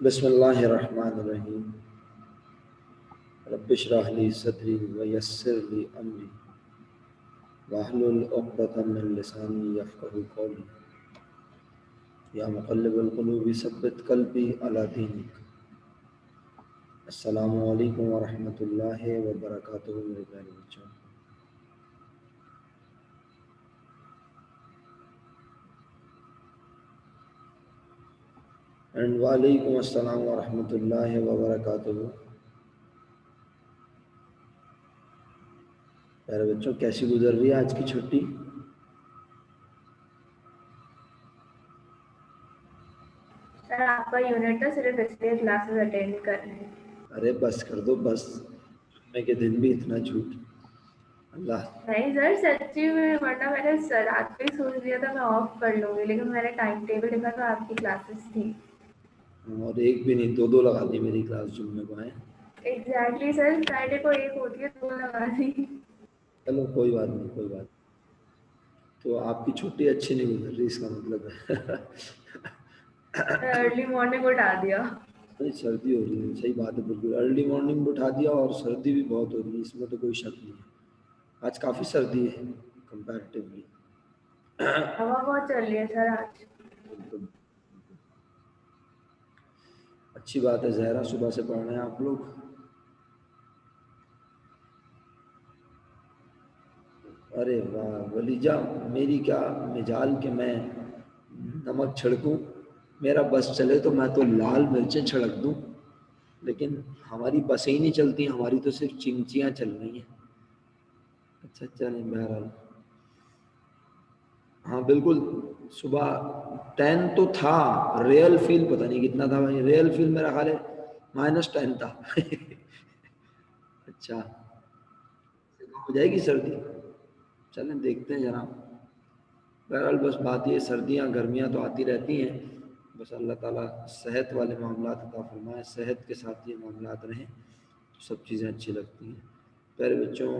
बिस्मिल्लाहिर्रहमानिर्रहीम। रब्बिश्रह ली सदरी व यस्सिर ली अमरी वहलुल उक़दतम मिन लिसानी यफ़क़हू क़ौली। या मुक़ल्लिबल क़ुलूबि सब्बित क़ल्बी अला दीनिक। अस्सलामु अलैकुम व रहमतुल्लाहि व बरकातुहू। मेरे प्यारे बच्चों, एंड वालेकुम अस्सलाम व रहमतुल्लाहि व बरकातुहू। प्यारे बच्चों, कैसी गुजर रही है आज की छुट्टी? सर आपका यूनिट था, सिर्फ इसलिए क्लासेस अटेंड कर रहे हैं। अरे बस कर दो, बस। जुम्मे के दिन भी इतना झूठ। अल्लाह। नहीं सर, सच्ची में, वरना मैंने रात पे ही सोच लिया था मैं ऑफ कर लूंगी, लेकिन मैंने टाइम टेबल देखा तो आपकी क्लासेस थी। और एक भी नहीं, दो दो लगा दी मेरी क्लास जुम्मे को है। एग्जैक्टली सर, फ्राइडे को एक होती है, दो लगा दी। चलो कोई बात नहीं, कोई बात। तो आपकी छुट्टी अच्छी नहीं गुजर रही, इसका मतलब है। अर्ली मॉर्निंग उठा दिया। नहीं, सर्दी हो रही है, सही बात है, बिल्कुल अर्ली मॉर्निंग में उठा दिया और सर्दी भी बहुत हो रही है, इसमें तो कोई शक नहीं है। आज काफ़ी सर्दी है कंपैरेटिवली। हवा बहुत चल रही है सर आज। बिल्कुल। अच्छी बात है जहरा, सुबह से पढ़ रहे हैं आप लोग। अरे वाह वलीजा, मेरी क्या मिजाल के मैं नमक छिड़कूं। मेरा बस चले तो मैं तो लाल मिर्चें छिड़क दूं, लेकिन हमारी बसें ही नहीं चलती, हमारी तो सिर्फ चिंचियां चल रही हैं। अच्छा चलें, बहरहाल। हाँ बिल्कुल। सुबह 10 तो था, रियल फील पता नहीं कितना था भाई, रियल फील मेरा ख्याल है -10 था। अच्छा, हो जाएगी सर्दी, चलें देखते हैं जरा। बहरहाल बस बात ये, सर्दियाँ गर्मियाँ तो आती रहती हैं, बस अल्लाह ताला सेहत वाले मामलात अता फरमाए, सेहत के साथ ये मामलात रहें तो सब चीज़ें अच्छी लगती हैं। प्यारे बच्चों,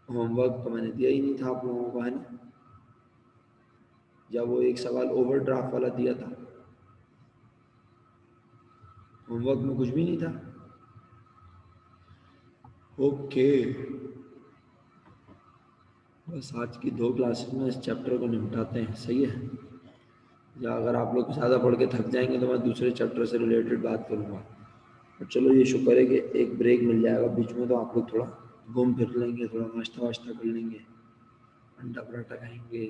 होमवर्क तो मैंने दिया ही नहीं था आप लोगों को, है ना? या वो एक सवाल ओवरड्राफ्ट वाला दिया था, होमवर्क में कुछ भी नहीं था। ओके, बस आज की 2 क्लासेस में इस चैप्टर को निपटाते हैं, सही है? या अगर आप लोग ज़्यादा पढ़ के थक जाएंगे तो मैं दूसरे चैप्टर से रिलेटेड बात करूँगा। और चलो ये शुक्र है कि एक ब्रेक मिल जाएगा बीच में, तो आप लोग थोड़ा घूम फिर लेंगे, थोड़ा नाश्ता वाश्ता कर लेंगे, अंडा पराठा खाएंगे,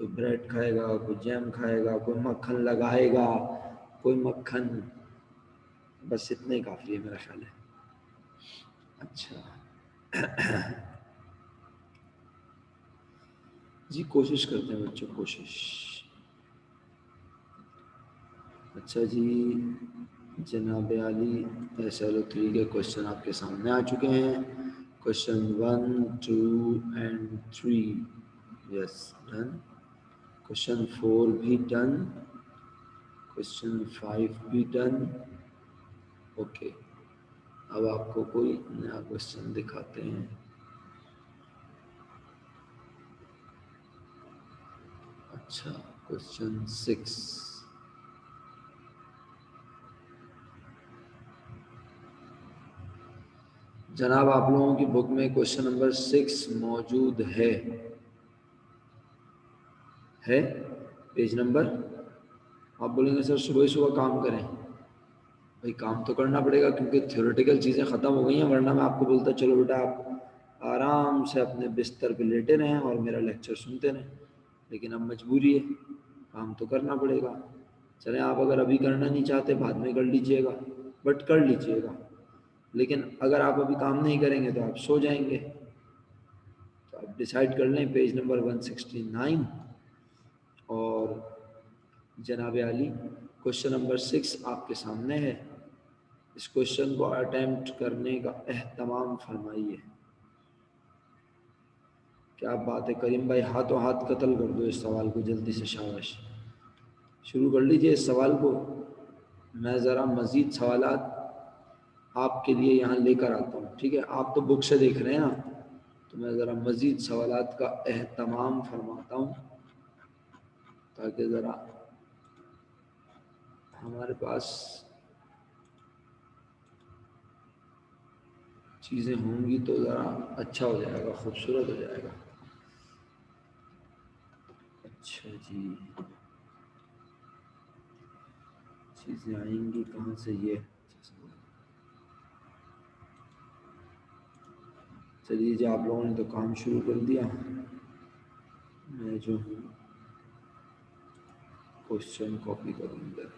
कोई ब्रेड खाएगा, कोई जैम खाएगा, कोई मक्खन लगाएगा, कोई मक्खन। बस इतना ही काफ़ी है मेरा ख्याल है। अच्छा जी, कोशिश करते हैं बच्चों, कोशिश। अच्छा जी, जनाब आली SLO3 के क्वेश्चन आपके सामने आ चुके हैं। Question 1, 2 and 3, yes done. Question 4 भी डन, क्वेश्चन 5 भी डन। ओके, अब आपको कोई नया क्वेश्चन दिखाते हैं। अच्छा, क्वेश्चन 6। जनाब आप लोगों की बुक में क्वेश्चन नंबर 6 मौजूद है पेज नंबर। आप बोलेंगे सर सुबह ही सुबह काम करें, भाई काम तो करना पड़ेगा क्योंकि थ्योरेटिकल चीज़ें ख़त्म हो गई हैं, वरना मैं आपको बोलता चलो बेटा आप आराम से अपने बिस्तर पे लेटे रहें और मेरा लेक्चर सुनते रहें, लेकिन अब मजबूरी है, काम तो करना पड़ेगा। चलें, आप अगर अभी करना नहीं चाहते बाद में कर लीजिएगा, बट कर लीजिएगा। लेकिन अगर आप अभी काम नहीं करेंगे तो आप सो जाएंगे। तो आप डिसाइड कर लें, पेज नंबर 169 और जनाब आली क्वेश्चन नंबर 6 आपके सामने है। इस क्वेश्चन को अटेम्प्ट करने का एहतमाम फरमाइए। क्या बात है करीम भाई, हाथों हाथ कत्ल कर दो इस सवाल को जल्दी से, शाबाश। शुरू कर लीजिए इस सवाल को, मैं ज़रा मज़ीद सवालात आपके लिए यहाँ लेकर आता हूँ, ठीक है? आप तो बुक से देख रहे हैं ना, तो मैं ज़रा मज़ीद सवालात का एहतमाम फरमाता हूँ ताकि ज़रा हमारे पास चीज़ें होंगी तो ज़रा अच्छा हो जाएगा, खूबसूरत हो जाएगा। अच्छा जी, चीज़ें आएंगी कहाँ से ये? चलिए जी, आप लोगों ने तो काम शुरू कर दिया। मैं जो हूँ क्वेश्चन कॉपी करूँगा।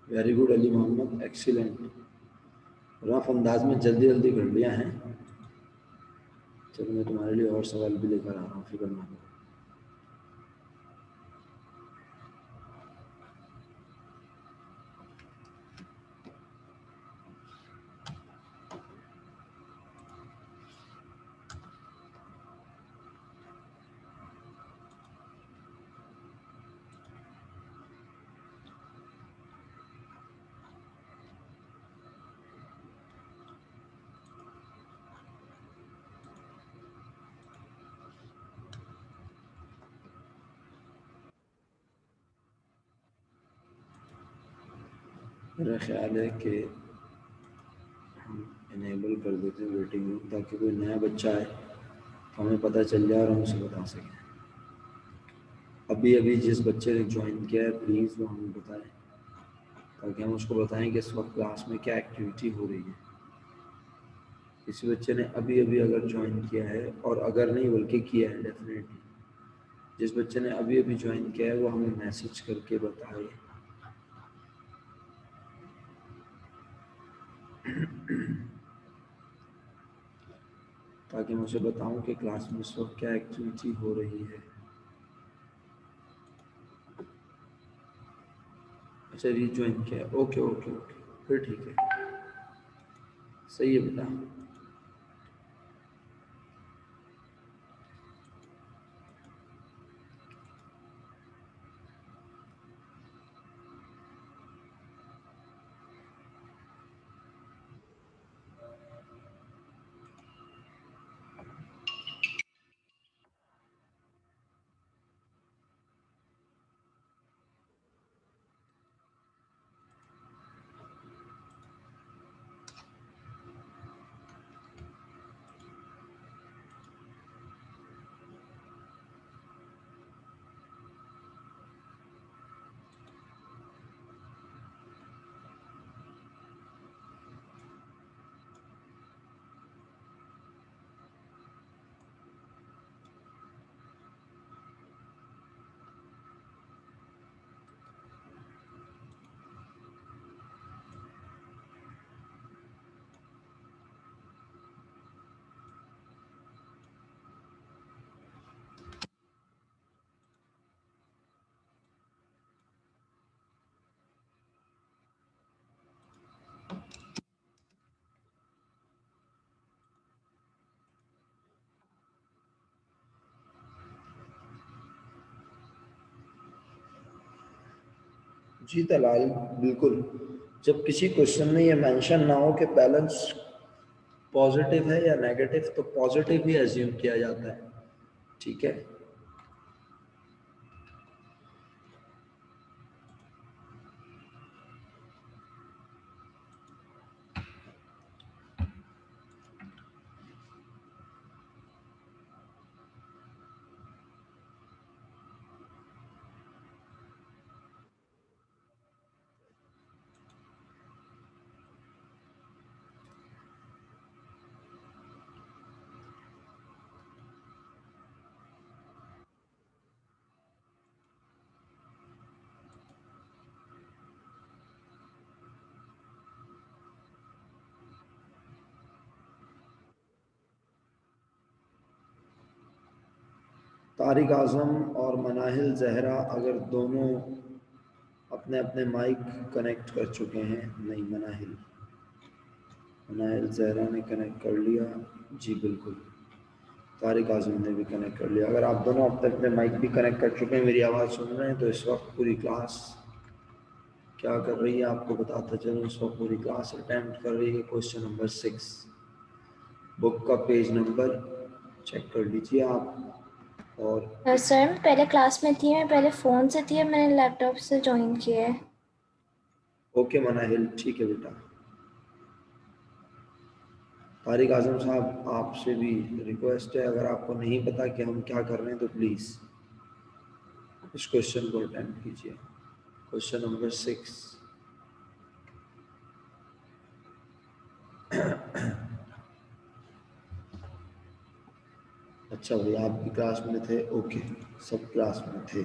Very good Ali Mohammad, excellent. Rough अंदाज में जल्दी जल्दी कर लिया है। चलो मैं तुम्हारे लिए और सवाल भी लेकर आ रहा हूँ, फिक्र ना करो। मेरा ख्याल है कि हम इनेबल कर देते हैं वेटिंग रूम, ताकि कोई नया बच्चा आए तो हमें पता चल जाए और हम उसे बता सकें। अभी अभी जिस बच्चे ने ज्वाइन किया है प्लीज़ वो हमें बताएं, ताकि हम उसको बताएं कि इस वक्त क्लास में क्या एक्टिविटी हो रही है। किसी बच्चे ने अभी अभी अगर ज्वाइन किया है, और अगर नहीं बल्कि किया है डेफिनेटली, जिस बच्चे ने अभी अभी ज्वाइन किया है वो हमें मैसेज करके बताए। ताकि मैं उसे बताऊं कि क्लास में इस वक्त क्या एक्टिविटी हो रही है। अच्छा, रीज्वाइन किया, ओके ओके ओके, फिर ठीक है, सही है बेटा। जी दलाल, बिल्कुल। जब किसी क्वेश्चन में ये मेंशन ना हो कि बैलेंस पॉजिटिव है या नेगेटिव, तो पॉजिटिव ही एज्यूम किया जाता है। ठीक है, तारिक आज़म और मनाहिल जहरा अगर दोनों अपने अपने माइक कनेक्ट कर चुके हैं, नहीं मनाहिल जहरा ने कनेक्ट कर लिया, जी बिल्कुल, तारिक आज़म ने भी कनेक्ट कर लिया। अगर आप दोनों अपने अपने माइक भी कनेक्ट कर चुके हैं, मेरी आवाज़ सुन रहे हैं, तो इस वक्त पूरी क्लास क्या कर रही है आपको बताता चलूँ। इस वक्त पूरी क्लास अटेम्प्ट कर रही है क्वेश्चन नंबर 6। बुक का पेज नंबर चेक कर लीजिए आप। और सर मैं पहले क्लास में थी, मैं पहले फ़ोन से थी, अब मैंने लैपटॉप से ज्वाइन किया है। ओके मनाहिल, ठीक है बेटा। तारिक आज़म साहब, आपसे भी रिक्वेस्ट है, अगर आपको नहीं पता कि हम क्या कर रहे हैं तो प्लीज़ इस क्वेश्चन को अटेम्प्ट कीजिए। Question number 6। अच्छा भाई, आप भी क्लास में थे? ओके, सब क्लास में थे।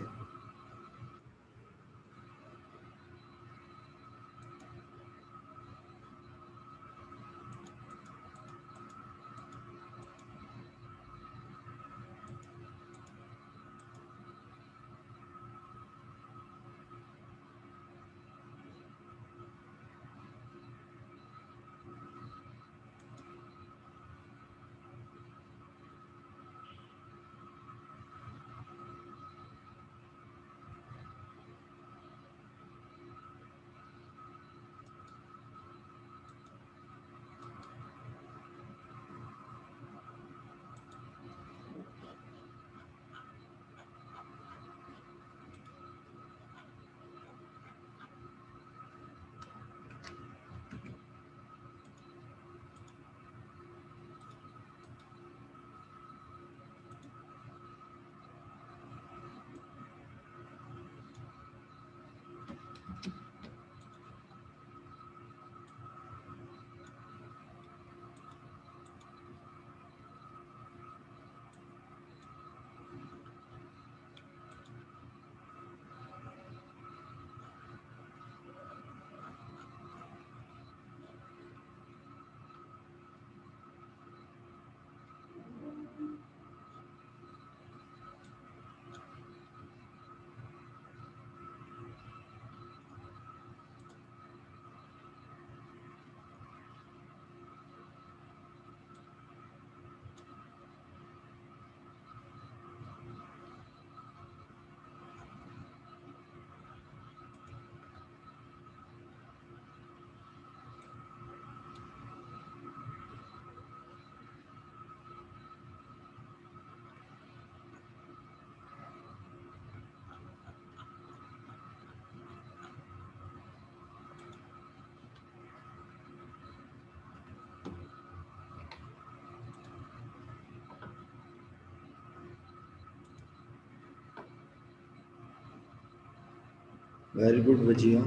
Very good Wajiha.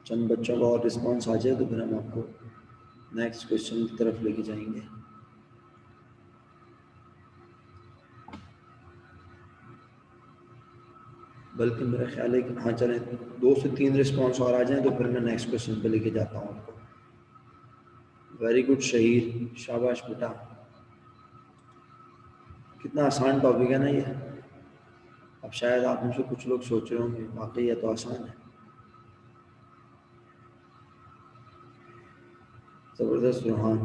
चंद बच्चों का और रिस्पॉन्स आ जाए तो फिर हम आपको नेक्स्ट क्वेश्चन की तरफ लेके जाएंगे। बल्कि मेरा ख्याल है कि हाँ चलें, 2 से 3 रिस्पॉन्स और आ जाएं तो फिर मैं नेक्स्ट क्वेश्चन पे लेके जाता हूँ आपको। वेरी गुड शहीर, शाबाश बेटा। कितना आसान टॉपिक है ना ये। अब शायद आप में से कुछ लोग सोच रहे होंगे वाकई ये तो आसान है। ज़बरदस्त रोहान।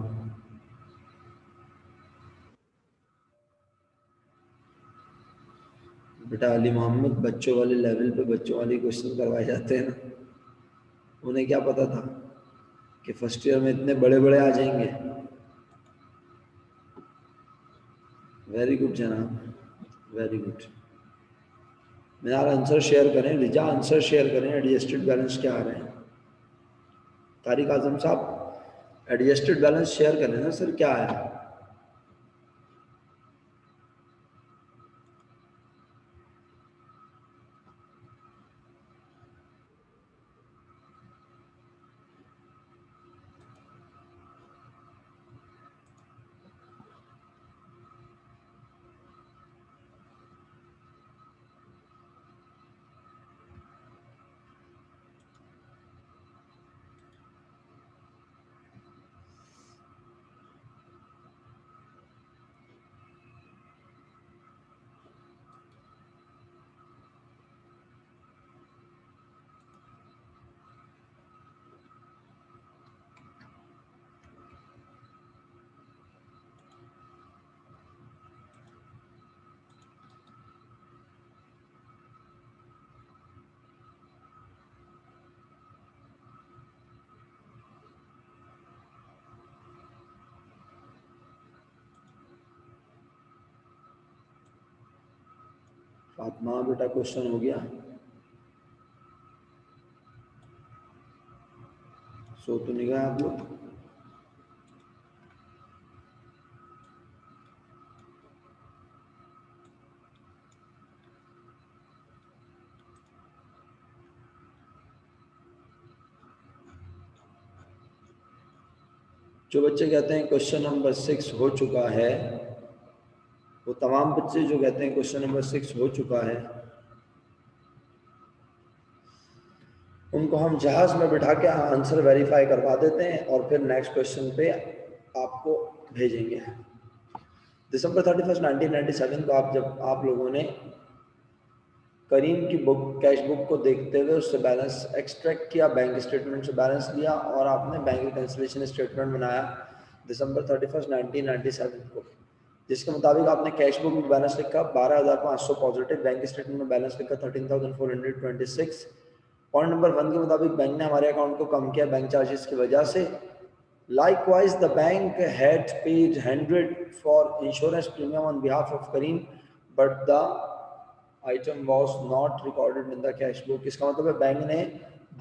बेटा अली मोहम्मद बच्चों वाले लेवल पे बच्चों वाले क्वेश्चन करवाए जाते हैं ना, उन्हें क्या पता था कि फर्स्ट ईयर में इतने बड़े बड़े आ जाएंगे। वेरी गुड जनाब, वेरी गुड। यार आंसर शेयर करें, रिजा आंसर शेयर करें, एडजस्टेड बैलेंस क्या आ रहे हैं। तारिक आजम साहब एडजस्टेड बैलेंस शेयर करें ना सर, क्या आया। फातिमा बेटा क्वेश्चन हो गया, सो तो नहीं गए आप लोग। जो बच्चे कहते हैं क्वेश्चन नंबर 6 हो चुका है, वो तमाम बच्चे जो कहते हैं क्वेश्चन नंबर 6 हो चुका है, उनको हम जहाज में बिठा के आंसर वेरीफाई करवा देते हैं और फिर नेक्स्ट क्वेश्चन पे आपको भेजेंगे। दिसंबर 31 1997 को आप लोगों ने करीम की बुक कैश बुक को देखते हुए उससे बैलेंस एक्सट्रैक्ट किया, बैंक स्टेटमेंट से बैलेंस लिया और आपने बैंक रिकंसिलिएशन स्टेटमेंट बनाया दिसंबर 31 1997 को, जिसके मुताबिक आपने कैश बुक में बैलेंस लिखा 12,500 पॉजिटिव, बैंक स्टेटमेंट में बैलेंस लिखा 13,426। पॉइंट नंबर 1 के मुताबिक बैंक ने हमारे अकाउंट को कम किया बैंक चार्जेस की वजह से। Likewise, the bank had paid 100 for insurance premium on behalf of Kareem, but the item was not recorded in the cash book. इसका मतलब है बैंक ने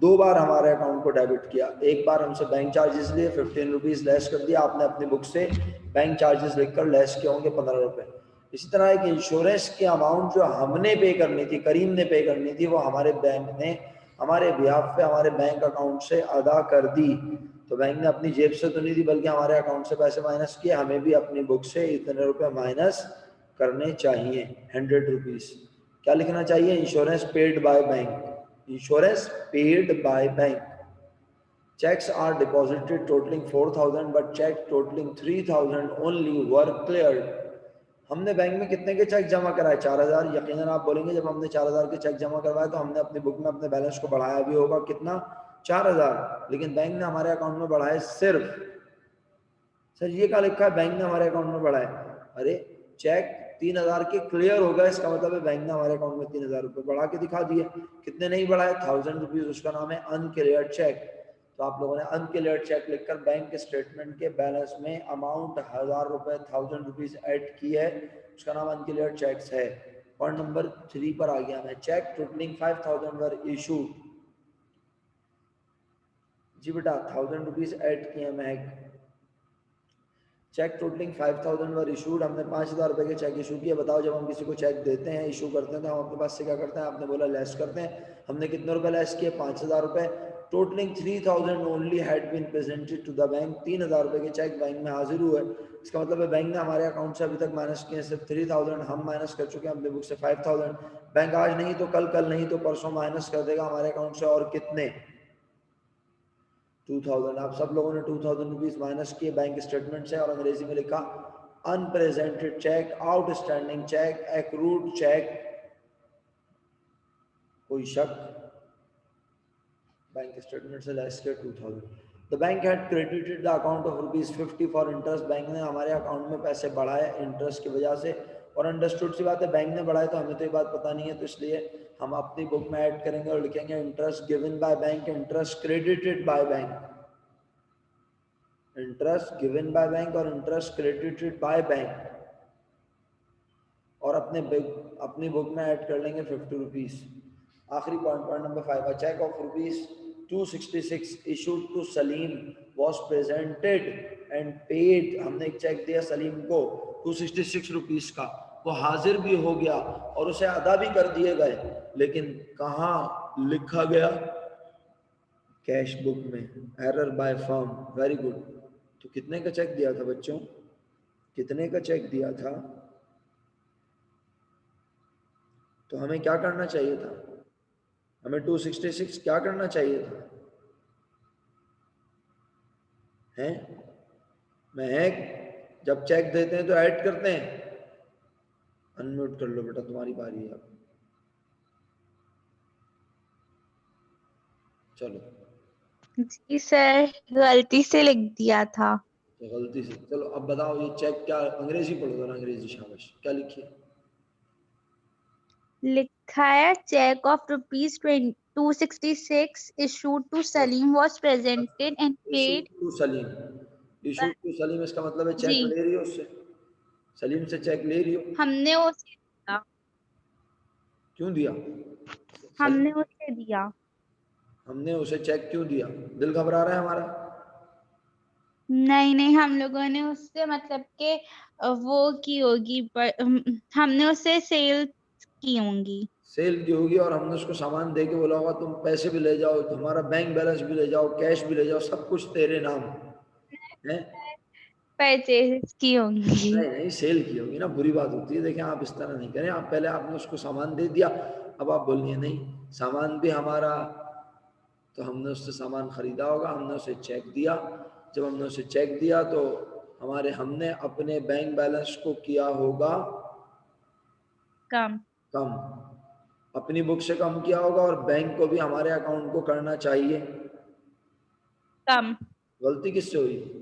2 बार हमारे अकाउंट को डेबिट किया। एक बार हमसे बैंक चार्जेस लिए 15 रुपीज़ लेस कर दिया, आपने अपनी बुक से बैंक चार्जेस लिखकर लेस किए होंगे 15 रुपये। इसी तरह एक इंश्योरेंस की अमाउंट जो हमने पे करनी थी, करीम ने पे करनी थी, वो हमारे बैंक ने हमारे बिहाफ पे हमारे बैंक अकाउंट से अदा कर दी। तो बैंक ने अपनी जेब से तो नहीं दी बल्कि हमारे अकाउंट से पैसे माइनस किए, हमें भी अपनी बुक से इतने रुपए माइनस करने चाहिए 100 रुपीज़। क्या लिखना चाहिए, insurance paid by bank, insurance paid by bank. Cheques are deposited totalling 4,000 but cheque totalling 3,000 only were cleared. हमने बैंक में कितने के चेक जमा कराए, 4,000। यकीनन आप बोलेंगे जब हमने 4,000 के चेक जमा करवाए तो हमने अपनी बुक में अपने बैलेंस को बढ़ाया भी होगा, कितना, 4,000। लेकिन बैंक ने हमारे अकाउंट में बढ़ाए सिर्फ, सर ये क्या लिखा है बैंक ने हमारे अकाउंट में बढ़ाए, अरे चेक 3,000 के क्लियर हो गए, इसका मतलब है बैंक ने हमारे अकाउंट में 3,000 रुपये बढ़ा के दिखा दिए। कितने नहीं बढ़ाए, 1,000 रुपीज़, उसका नाम है अनक्लियर्ड चेक। तो आप लोगों ने अनक्लियर्ड चेक लिखकर बैंक के स्टेटमेंट के बैलेंस में अमाउंट 1,000 रुपये 1,000 रुपीज़ ऐड की है, उसका नाम अनक्लियर्ड चेक्स है। पॉइंट नंबर 3 पर आ गया मैं, चेक टोटलिंग 5,000 वर इशूड। जी बेटा 1,000 रुपीज़ ऐड किए महक। चेक टोटलिंग 5,000 वर इशूड, हमने 5,000 रुपये के चेक इशू किए। बताओ जब हम किसी को चेक देते हैं, इशू करते हैं, तो हम अपने पास से क्या करते हैं, आपने बोला लेस करते हैं। हमने कितने रुपए लेस किए, 5,000 रुपये। Totalling 3,000 only had been presented to the bank, 3,000 रुपये के चेक बैंक में हाजिर हुए। इसका मतलब है बैंक ने हमारे अकाउंट से अभी तक माइनस किए सिर्फ 3,000, हम माइनस कर चुके हैं अपने बुक से 5,000। बैंक आज नहीं तो कल, कल नहीं तो परसों माइनस कर देगा हमारे अकाउंट से, और कितने, 2,000। आप सब लोगों ने 2,000 रुपीज़ माइनस किए बैंक स्टेटमेंट से और अंग्रेजी में लिखा unpresented cheque, outstanding cheque, accrued cheque. कोई शक, बैंक स्टेटमेंट से लेस किया 2,000। The bank had credited the account of ₹50 for interest, bank ने हमारे अकाउंट में पैसे बढ़ाए इंटरेस्ट की वजह से और अंडरस्टूड सी बात है, बैंक ने बढ़ाया तो हमें तो ये बात पता नहीं है, तो इसलिए हम अपनी बुक में ऐड करेंगे और लिखेंगे interest given by bank, interest credited by bank, interest given by bank और इंटरेस्ट क्रेडिटेड बाय बैंक, और अपनी बुक में ऐड कर लेंगे 50 रुपीज। आखिरी point number 5, cheque of rupees 266 issued to Salim was presented and paid. हमने एक चेक दिया सलीम को 266 रुपीज का, वो हाजिर भी हो गया और उसे अदा भी कर दिए गए, लेकिन कहाँ लिखा गया? कैश बुक में। Error by firm. Very good. तो कितने का चेक दिया था बच्चों? कितने का चेक दिया था? तो हमें क्या करना चाहिए था? हमें 266 क्या करना चाहिए था? हैं? महक, जब चेक देते हैं तो ऐड करते हैं। अनम्यूट कर लो बेटा, तुम्हारी बारी है अब। चलो जी सर, गलती से लिख दिया था। तो गलती से, चलो अब बताओ ये चेक क्या, अंग्रेजी पढ़ो जरा, अंग्रेजी शाबाश, क्या लिखिए? लिखा है cheque of rupees 266 issued to Salim was presented and paid. To Salim, issue to Salim, इसका मतलब है चेक जी, ले रही हो उससे, सलीम से चेक ले रही हो। हमने उसे दिया। क्यों दिया? हमने उसे दिया। हमने उसे चेक क्यों दिया? दिल घबरा रहा है हमारा? नहीं नहीं, हम लोगों ने उससे मतलब के वो की होगी, पर हमने उससे सेल की होंगी। सेल की होगी और हमने उसको सामान दे के बोला होगा तुम पैसे भी ले जाओ, तुम्हारा बैंक बैलेंस भी ले जाओ, कैश भी ले जाओ, सब कुछ तेरे नाम है। परचेज की होंगी। नहीं नहीं, सेल की होगी ना, बुरी बात होती है। देखिए आप इस तरह नहीं करें, आप पहले आपने उसको सामान दे दिया, अब आप बोलिए नहीं सामान भी हमारा, तो हमने उससे सामान खरीदा होगा, हमने उसे चेक दिया, जब हमने उसे चेक दिया तो हमने अपने बैंक बैलेंस को किया होगा कम। कम, अपनी बुक से कम किया होगा, और बैंक को भी हमारे अकाउंट को करना चाहिए कम। गलती किससे हुई?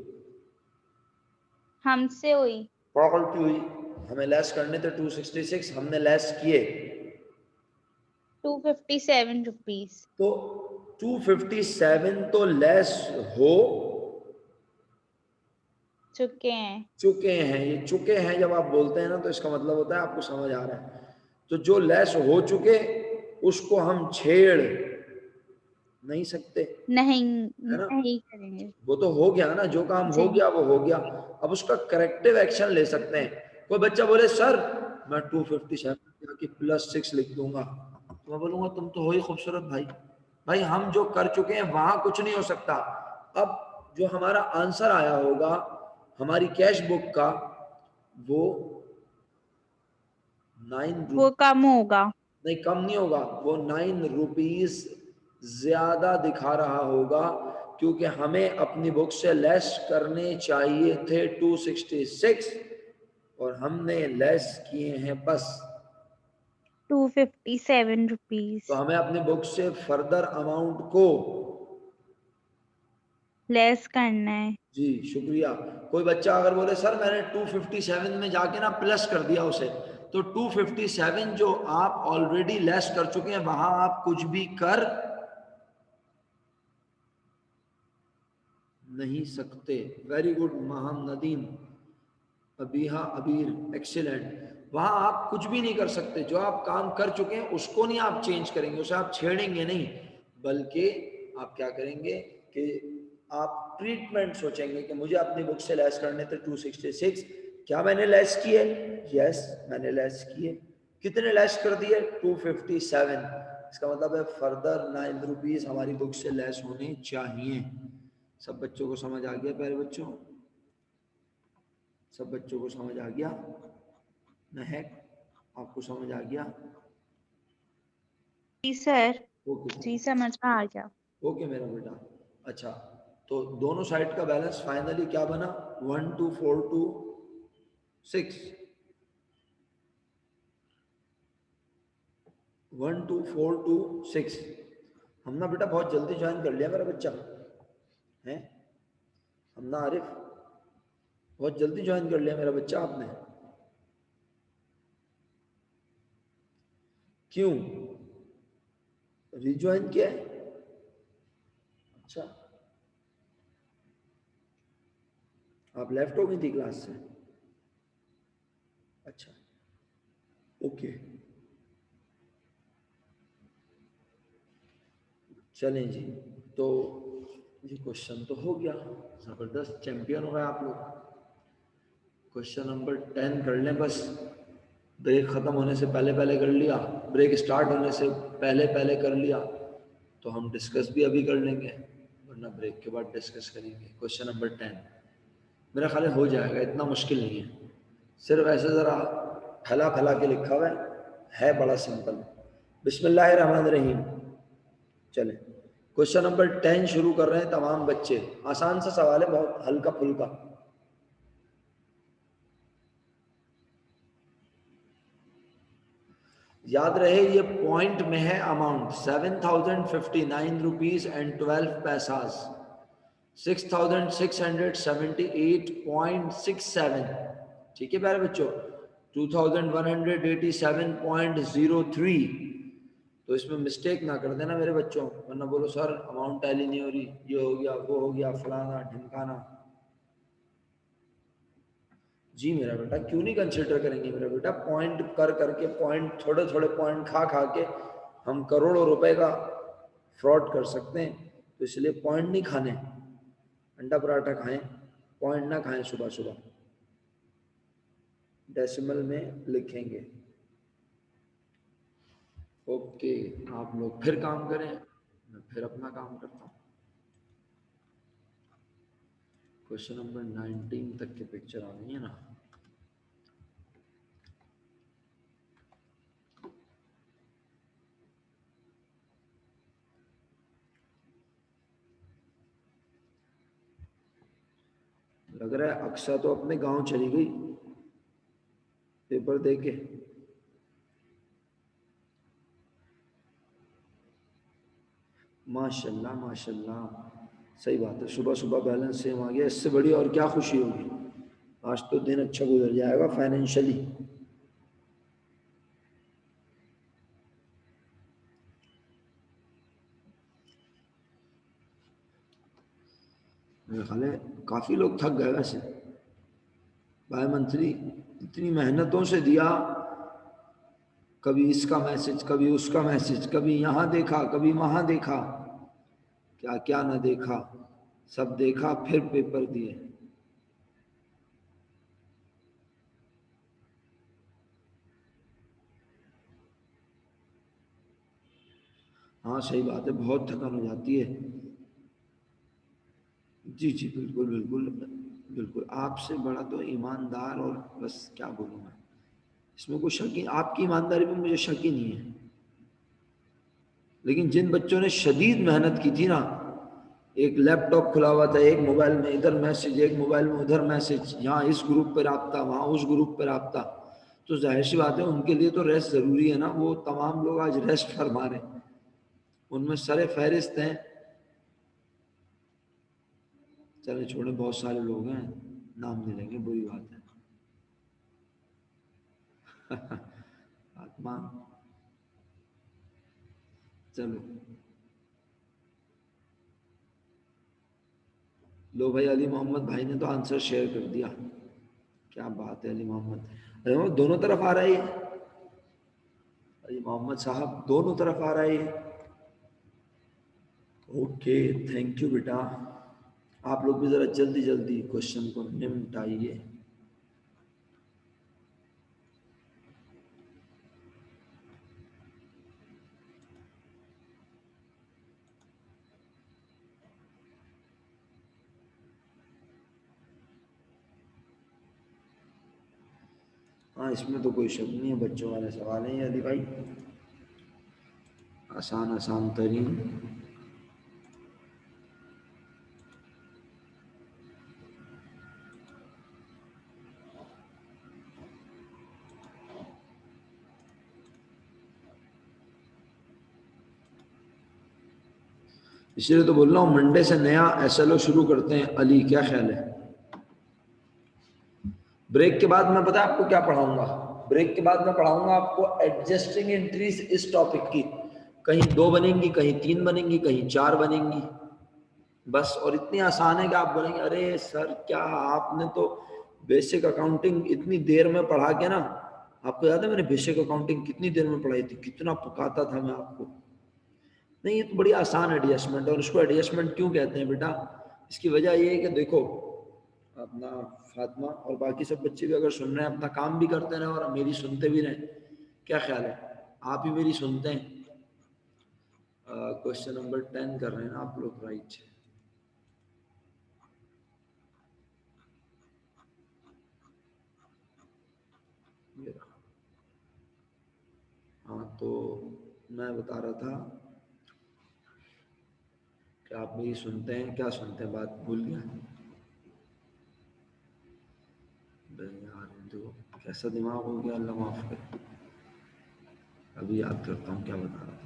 हमसे हुई। क्या गलती हुई? हमें लेस करने थे 266, हमने लेस किए 257 रुपीज। तो 257 तो लेस हो चुके हैं। ये चुके हैं जब आप बोलते हैं ना, तो इसका मतलब होता है आपको समझ आ रहा है। तो जो लेस हो चुके उसको हम छेड़ नहीं सकते, नहीं, है ना? नहीं करेंगे। वो तो हो गया ना, जो काम हो जी। गया वो हो गया। अब उसका करेक्टिव एक्शन ले सकते हैं। कोई बच्चा बोले सर मैं 257 की +6 लिख दूंगा, तो मैं बोलूंगा तुम तो हो ही खूबसूरत भाई, भाई हम जो कर चुके हैं वहां कुछ नहीं हो सकता। अब जो हमारा आंसर आया होगा हमारी कैश बुक का, वो 9 वो कम होगा। नहीं, कम नहीं होगा, वो 9 रुपीज ज्यादा दिखा रहा होगा, क्योंकि हमें अपनी बुक से लेस करने चाहिए थे 266 और हमने लेस किए हैं बस। 257 रुपीज। तो हमें अपनी बुक से फर्दर अमाउंट को लेस करना है। जी शुक्रिया। कोई बच्चा अगर बोले सर मैंने 257 में जाके ना प्लस कर दिया उसे, तो 257 जो आप ऑलरेडी लेस कर चुके हैं वहां आप कुछ भी कर नहीं सकते। वेरी गुड महम नदीम, अबीहा अबीर, एक्सीलेंट। वहां आप कुछ भी नहीं कर सकते, जो आप काम कर चुके हैं उसको नहीं आप चेंज करेंगे, उसे आप छेड़ेंगे नहीं, बल्कि आप क्या करेंगे कि आप ट्रीटमेंट सोचेंगे कि मुझे अपनी बुक से लेस करने थे 266, क्या मैंने लेस किए? यस मैंने लेस किए। कितने लेस कर दिए? 257। इसका मतलब है फर्दर 9 रुपीज हमारी बुक से लेस होने चाहिए। सब बच्चों को समझ आ गया? प्यारे बच्चों, सब बच्चों को समझ आ गया? महक आपको समझ आ गया? जी सर। ओके जी समझ में आ गया। ओके मेरा बेटा। अच्छा, तो दोनों साइड का बैलेंस फाइनली क्या बना? 12426, 12426। हम ना बेटा बहुत जल्दी ज्वाइन कर लिया मेरा बच्चा है, हम ना आरिफ बहुत जल्दी ज्वाइन कर लिया मेरा बच्चा आपने। क्यों रिज्वाइन किया है? अच्छा, आप लेफ्ट हो गई थी क्लास से? अच्छा, ओके, चलें जी। तो ये क्वेश्चन तो हो गया, जबरदस्त, चैंपियन हो गए आप लोग। क्वेश्चन नंबर 10 कर लें बस, ब्रेक ख़त्म होने से पहले पहले कर लिया, ब्रेक स्टार्ट होने से पहले पहले कर लिया तो हम डिस्कस भी अभी कर लेंगे, वरना ब्रेक के बाद डिस्कस करेंगे। क्वेश्चन नंबर 10 मेरा ख्याल हो जाएगा, इतना मुश्किल नहीं है, सिर्फ ऐसे ज़रा फैला फैला के लिखा हुआ है बड़ा सिंपल। बिस्मिल्लाहिर्रहमानिर्रहीम। चलें, क्वेश्चन नंबर 10 शुरू कर रहे हैं तमाम बच्चे। आसान सा सवाल है, बहुत हल्का फुल्का। याद रहे ये पॉइंट में है अमाउंट 7059 रुपीज एंड 12 पैसास, 6678.67। ठीक है प्यारे बच्चों, 2187.03। तो इसमें मिस्टेक ना कर देना मेरे बच्चों, वरना बोलो सर अमाउंट टैली नहीं हो रही, ये हो गया वो हो गया फलाना ढिमकाना। जी मेरा बेटा, क्यों नहीं कंसिडर करेंगे मेरा बेटा, पॉइंट कर करके, पॉइंट थोड़े थोड़े पॉइंट खा खा के हम करोड़ों रुपए का फ्रॉड कर सकते हैं, तो इसलिए पॉइंट नहीं खाने। अंडा पराठा खाएं, पॉइंट ना खाएं सुबह सुबह, डेसिमल में लिखेंगे। ओके, आप लोग फिर काम करें, मैं फिर अपना काम करता हूँ। क्वेश्चन नंबर 19 तक की पिक्चर आ गई है ना। लग रहा है अक्सा तो अपने गांव चली गई पेपर दे के। माशाल्लाह माशाल्लाह, सही बात है, सुबह सुबह बैलेंस सेम आ गया, इससे बड़ी और क्या खुशी होगी। आज तो दिन अच्छा गुजर जाएगा फाइनेंशियली। मेरे ख्याल है काफी लोग थक गए वैसे, बाय मंथली इतनी मेहनतों से दिया, कभी इसका मैसेज कभी उसका मैसेज, कभी यहाँ देखा कभी वहां देखा, क्या क्या ना देखा, सब देखा फिर पेपर दिए। हाँ सही बात है, बहुत थकान हो जाती है। जी जी बिल्कुल बिल्कुल बिल्कुल, आपसे बड़ा तो ईमानदार, और बस क्या बोलूँ मैं, इसमें कोई शक ही, आपकी ईमानदारी में मुझे शक ही नहीं है। लेकिन जिन बच्चों ने शदीद मेहनत की थी ना, एक लैपटॉप खुला हुआ था, एक मोबाइल में इधर मैसेज, एक मोबाइल में उधर मैसेज, यहाँ इस ग्रुप पर राब्ता, वहाँ उस ग्रुप पर राब्ता, तो जाहिर सी बात है उनके लिए तो रेस्ट जरूरी है ना। वो तमाम लोग आज रेस्ट फरमा रहे हैं, उनमें सरे फहरिस्त हैं। चले छोड़े, बहुत सारे लोग हैं, नाम नहीं लेंगे, बुरी बात है। आत्मा, चलो लो भाई, अली मोहम्मद भाई ने तो आंसर शेयर कर दिया, क्या बात है अली मोहम्मद। अरे वो दोनों तरफ आ रहा है, अली मोहम्मद साहब दोनों तरफ आ रहा है। ओके थैंक यू बेटा, आप लोग भी जरा जल्दी जल्दी क्वेश्चन को निपटाइए। हाँ इसमें तो कोई शक नहीं है, बच्चों वाले सवाल हैं ये अली भाई, आसान आसान तरीन। इसलिए तो बोल रहा हूँ मंडे से नया SLO शुरू करते हैं। अली क्या ख्याल है? ब्रेक के बाद मैं पता है आपको क्या पढ़ाऊंगा, ब्रेक के बाद मैं पढ़ाऊंगा आपको एडजस्टिंग एंट्रीज इस टॉपिक की, कहीं 2 बनेंगी, कहीं 3 बनेंगी, कहीं 4 बनेंगी बस। और इतनी आसान है कि आप बोलेंगे अरे सर क्या आपने तो बेसिक अकाउंटिंग इतनी देर में पढ़ा के ना, आपको याद है मैंने बेसिक अकाउंटिंग कितनी देर में पढ़ाई थी, कितना पकाता था मैं आपको। नहीं, ये तो बड़ी आसान एडजस्टमेंट है। और इसको एडजस्टमेंट क्यों कहते हैं बेटा, इसकी वजह ये है कि देखो अपना फातिमा और बाकी सब बच्चे भी अगर सुन रहे हैं, अपना काम भी करते रहे और मेरी सुनते भी रहें। क्या ख्याल है, आप ही मेरी सुनते हैं? क्वेश्चन नंबर 10 कर रहे हैं ना आप लोग, राइट? हाँ, तो मैं बता रहा था कि आप मेरी सुनते हैं, क्या सुनते हैं, बात भूल गया यार, देखो कैसा दिमाग हो गया, अल्लाह माफ करे। अभी याद करता हूँ क्या बता रहा था।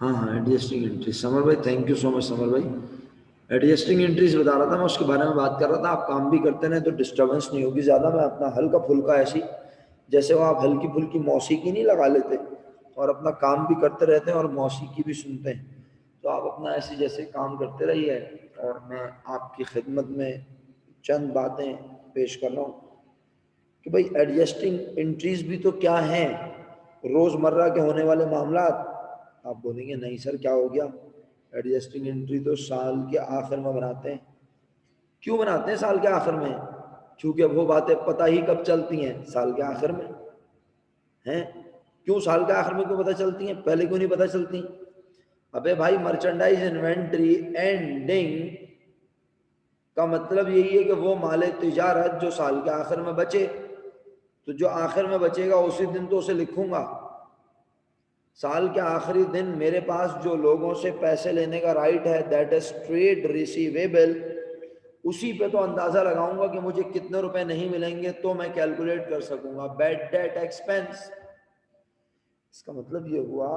हाँ हाँ, एडजस्टिंग एंट्रीज, समर भाई thank you so much summer भाई। एडजस्टिंग एंट्रीज बता रहा था मैं, उसके बारे में बात कर रहा था। आप काम भी करते रहे तो डिस्टर्बेंस नहीं होगी ज़्यादा। मैं अपना हल्का फुल्का ऐसी, जैसे वो आप हल्की फुल्की मौसीकी नहीं लगा लेते और अपना काम भी करते रहते हैं और मौसीकी भी सुनते हैं, तो आप अपना ऐसे जैसे काम करते रहिए और मैं आपकी खिदमत में चंद बातें पेश कर रहा हूँ कि भाई एडजस्टिंग एंट्रीज भी तो क्या हैं, रोज़मर्रा के होने वाले मामलात। आप बोलेंगे नहीं सर क्या हो गया, एडजस्टिंग एंट्री तो साल के आखिर में बनाते हैं। क्यों बनाते हैं साल के आखिर में? क्योंकि अब वो बातें पता ही कब चलती हैं, साल के आखिर में हैं। क्यों साल के आखिर में क्यों पता चलती हैं, पहले क्यों नहीं पता चलती? अबे भाई, मर्चेंडाइज इन्वेंट्री एंडिंग का मतलब यही है कि वो माले तिजारत जो साल के आखिर में बचे, तो जो आखिर में बचेगा उसी दिन तो उसे लिखूंगा। साल के आखिरी दिन मेरे पास जो लोगों से पैसे लेने का राइट है, दैट इज ट्रेड रिसीवेबल, उसी पे तो अंदाजा लगाऊंगा कि मुझे कितने रुपए नहीं मिलेंगे, तो मैं कैलकुलेट कर सकूंगा। बैड डेट एक्सपेंस, इसका मतलब ये हुआ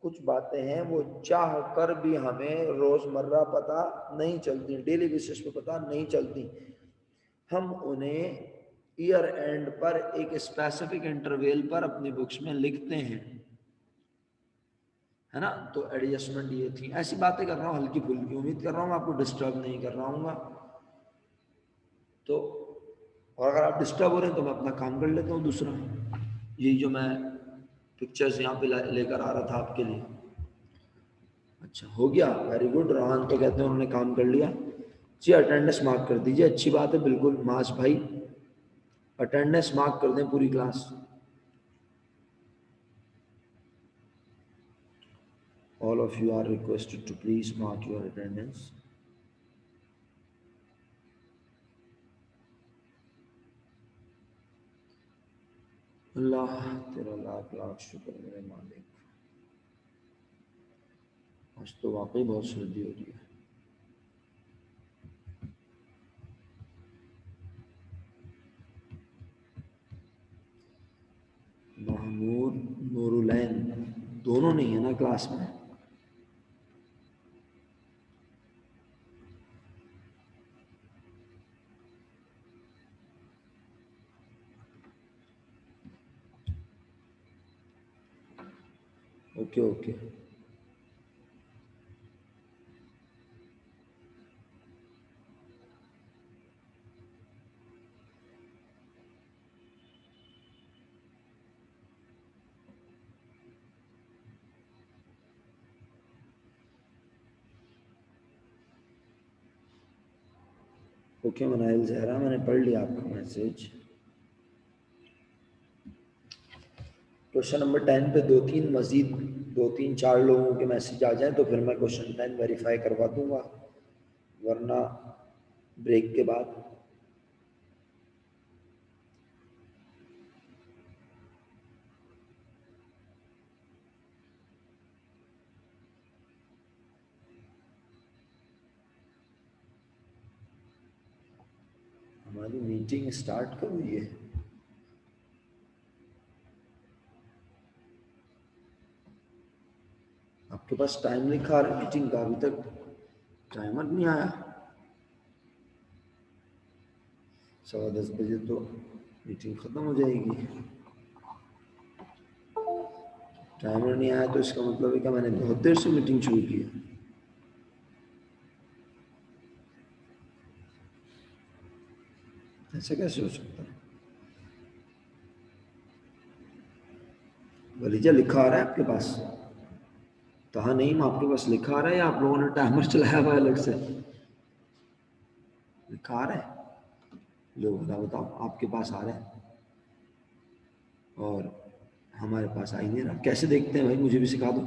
कुछ बातें हैं वो चाह कर भी हमें रोजमर्रा पता नहीं चलती, डेली बेसिस पे पता नहीं चलती। हम उन्हें ईयर एंड पर एक स्पेसिफिक इंटरवल पर अपनी बुक्स में लिखते हैं, है ना। तो एडजस्टमेंट ये थी, ऐसी बातें कर रहा हूँ हल्की फुल्की, उम्मीद कर रहा हूँ आपको डिस्टर्ब नहीं कर रहा हूँ। तो और अगर आप डिस्टर्ब हो रहे हैं तो मैं अपना काम कर लेता हूँ दूसरा, यही जो मैं पिक्चर्स यहाँ पे लेकर आ रहा था आपके लिए। अच्छा हो गया, वेरी गुड। रोहन तो कहते हैं उन्होंने काम कर लिया जी। अटेंडेंस मार्क कर दीजिए, अच्छी बात है, बिल्कुल मास भाई अटेंडेंस मार्क कर दें पूरी class. All of you are requested to please mark your attendance. अल्लाह तेरा लाख लाख शुक्र मेरे मालिक, आज तो वाकई बहुत सर्दी हो रही है। महमूद नूरुलैन दोनों नहीं है ना क्लास में? ओके ओके, ओके मनाइल जहरा, मैंने पढ़ लिया आपका मैसेज। क्वेश्चन नंबर 10 पे दो तीन मजीद 2-3-4 लोगों के मैसेज आ जाए तो फिर मैं क्वेश्चन 10 वेरीफाई करवा दूंगा, वरना ब्रेक के बाद। हमारी मीटिंग स्टार्ट कब हुई है? आपके पास टाइम लिखा आ रहा है मीटिंग का, अभी तक टाइमर नहीं आया। 10:15 बजे तो मीटिंग खत्म हो जाएगी। टाइमर नहीं आया तो इसका मतलब है कि मैंने बहुत देर से मीटिंग शुरू की है। ऐसे कैसे हो सकता है? वलीजा लिखा आ रहा है आपके पास? तो हाँ नहीं, आपके पास लिखा आ रहा है या आप लोगों ने टाइमर चलाया हुआ है अलग से? लिखा आ रहा है? लो बताओ, आपके पास आ रहा है और हमारे पास आ ही नहीं रहा। कैसे देखते हैं भाई, मुझे भी सिखा दो।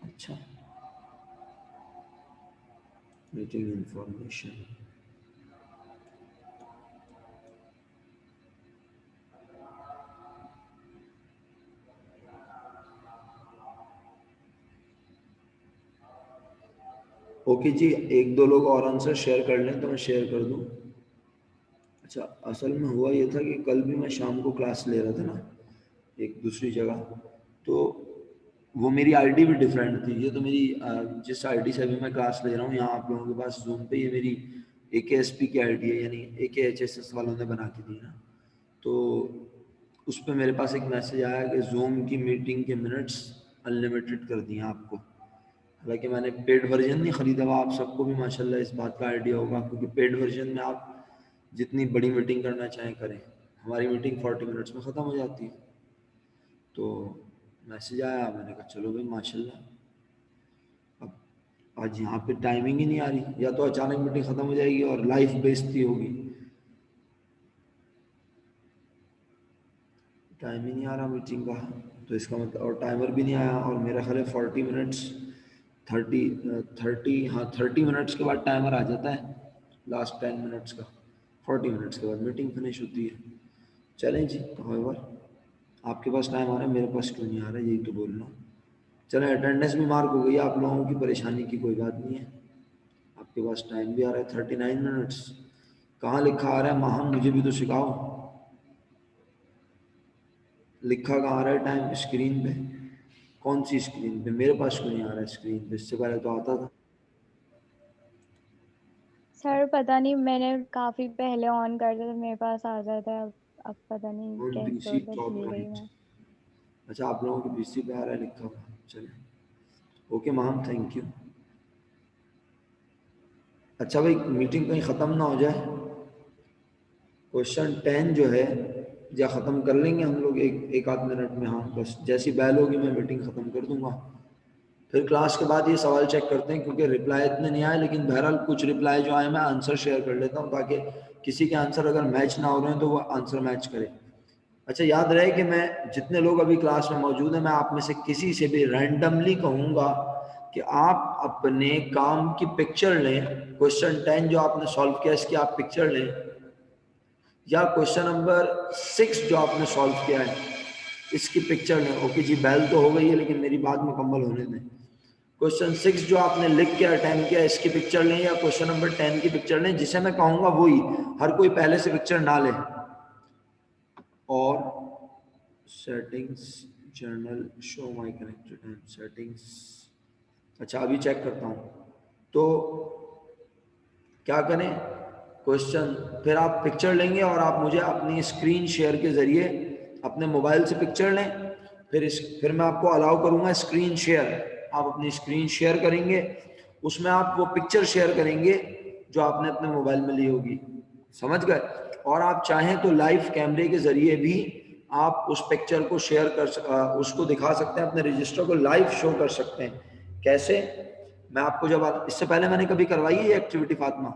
अच्छा, मीटिंग इंफॉर्मेशन। ओके जी, एक दो लोग और आंसर शेयर कर लें तो मैं शेयर कर दूं। अच्छा, असल में हुआ ये था कि कल भी मैं शाम को क्लास ले रहा था ना एक दूसरी जगह, तो वो मेरी आईडी भी डिफरेंट थी। ये तो मेरी जिस आईडी से अभी मैं क्लास ले रहा हूँ यहाँ आप लोगों के पास जूम पे, ये मेरी AKSP की आईडी है, यानी AKHSS वालों ने बना के दी ना। तो उस पर मेरे पास एक मैसेज आया कि जूम की मीटिंग के मिनट्स अनलिमिटेड कर दिए आपको। हालांकि मैंने पेड वर्जन नहीं ख़रीदा हुआ, आप सबको भी माशाल्लाह इस बात का आइडिया होगा, क्योंकि पेड वर्जन में आप जितनी बड़ी मीटिंग करना चाहें करें। हमारी मीटिंग 40 मिनट्स में ख़त्म हो जाती है। तो मैसेज आया, मैंने कहा चलो भाई माशाल्लाह। अब आज यहाँ पे टाइमिंग ही नहीं आ रही, या तो अचानक मीटिंग ख़त्म हो जाएगी और लाइव बेइज्जती होगी। टाइम ही नहीं आ रहा मीटिंग का, तो इसका मतलब, और टाइमर भी नहीं आया, और मेरा ख्याल है 40 मिनट्स 30 मिनट्स के बाद टाइमर आ जाता है, लास्ट 10 मिनट्स का। 40 मिनट्स के बाद मीटिंग फिनिश होती है। चलें जी, हाउएवर आपके पास टाइम आ रहा है, मेरे पास क्यों नहीं आ रहा है, यही तो बोल रहा हूँ। चलें, अटेंडेंस भी मार्क हो गई, आप लोगों की परेशानी की कोई बात नहीं है। आपके पास टाइम भी आ रहा है 39 मिनट्स। कहाँ लिखा आ रहा है माहम, मुझे भी तो सिखाओ। लिखा कहाँ आ रहा है टाइम? स्क्रीन पे? कौन सी स्क्रीन पे? मेरे पास क्यों नहीं आ रहा है स्क्रीन पे? इससे पहले तो आता था। सर पता नहीं, मैंने काफी पहले ऑन कर दिया था, मेरे पास आ जाता है। अब पता नहीं ऑन कैसे पीसी होता है, टॉप भूल गई राइट। मैं। अच्छा, आप लोगों के पीसी पे आ रहा है लिखा हुआ। चलिए, ओके मैम, थैंक यू। अच्छा भाई, मीटिंग कहीं ख़त्म ना हो जाए। क्वेश्चन 10 जो है, या ख़त्म कर लेंगे हम लोग एक आध मिनट में। हाँ, बस जैसी बैल होगी मैं मीटिंग ख़त्म कर दूंगा। फिर क्लास के बाद ये सवाल चेक करते हैं, क्योंकि रिप्लाई इतने नहीं आए, लेकिन बहरहाल कुछ रिप्लाई जो आए मैं आंसर शेयर कर लेता हूँ, ताकि किसी के आंसर अगर मैच ना हो रहे हैं तो वो आंसर मैच करे। अच्छा, याद रहे कि मैं जितने लोग अभी क्लास में मौजूद हैं, मैं आप में से किसी से भी रैंडमली कहूँगा कि आप अपने काम की पिक्चर लें। क्वेश्चन 10 जो आपने सॉल्व किया इसकी आप पिक्चर लें, या क्वेश्चन नंबर 6 जो आपने सॉल्व किया है इसकी पिक्चर लें। ओके जी, बैल तो हो गई है, लेकिन मेरी बात मुकम्मल होने दें। क्वेश्चन 6 जो आपने लिख के अटेम्प्ट किया इसकी पिक्चर लें, या क्वेश्चन नंबर 10 की पिक्चर लें। जिसे मैं कहूँगा वही, हर कोई पहले से पिक्चर ना ले। और settings, journal, show my connected time, settings. अच्छा, अभी चेक करता हूँ। तो क्या करें, क्वेश्चन, फिर आप पिक्चर लेंगे और आप मुझे अपनी स्क्रीन शेयर के ज़रिए अपने मोबाइल से पिक्चर लें। फिर मैं आपको अलाउ करूँगा स्क्रीन शेयर। आप अपनी स्क्रीन शेयर करेंगे, उसमें आप वो पिक्चर शेयर करेंगे जो आपने अपने मोबाइल में ली होगी। समझ गए? और आप चाहें तो लाइव कैमरे के ज़रिए भी आप उस पिक्चर को शेयर उसको दिखा सकते हैं, अपने रजिस्टर को लाइव शो कर सकते हैं। कैसे? मैं आपको जब, इससे पहले मैंने कभी करवाई है ये एक्टिविटी फातिमा,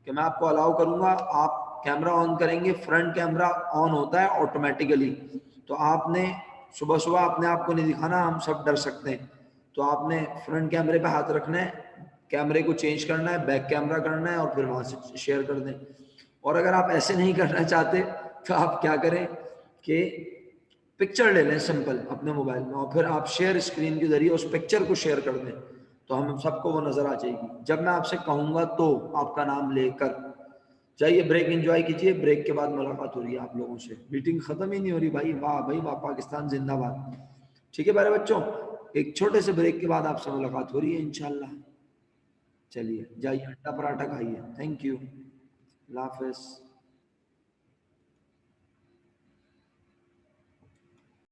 कि मैं आपको अलाउ करूंगा, आप कैमरा ऑन करेंगे, फ्रंट कैमरा ऑन होता है ऑटोमेटिकली, तो आपने सुबह सुबह अपने आप को नहीं दिखाना, हम सब डर सकते हैं। तो आपने फ्रंट कैमरे पे हाथ रखना है, कैमरे को चेंज करना है, बैक कैमरा करना है और फिर वहां से शेयर कर दें। और अगर आप ऐसे नहीं करना चाहते तो आप क्या करें कि पिक्चर ले लें सिंपल अपने मोबाइल में और फिर आप शेयर स्क्रीन के जरिए उस पिक्चर को शेयर कर दें, तो हम सबको वो नजर आ जाएगी। जब मैं आपसे कहूंगा तो आपका नाम लेकर जाइए, ब्रेक एंजॉय कीजिए। ब्रेक के बाद मुलाकात हो रही है आप लोगों से, मीटिंग खत्म ही नहीं हो रही भाई। वाह भाई वाह, पाकिस्तान जिंदाबाद। ठीक है प्यारे बच्चों, एक छोटे से ब्रेक के बाद आपसे मुलाकात हो रही है इंशाल्लाह। चलिए जाइए अंडा पराठा खाइए। Thank you, Allah Hafiz.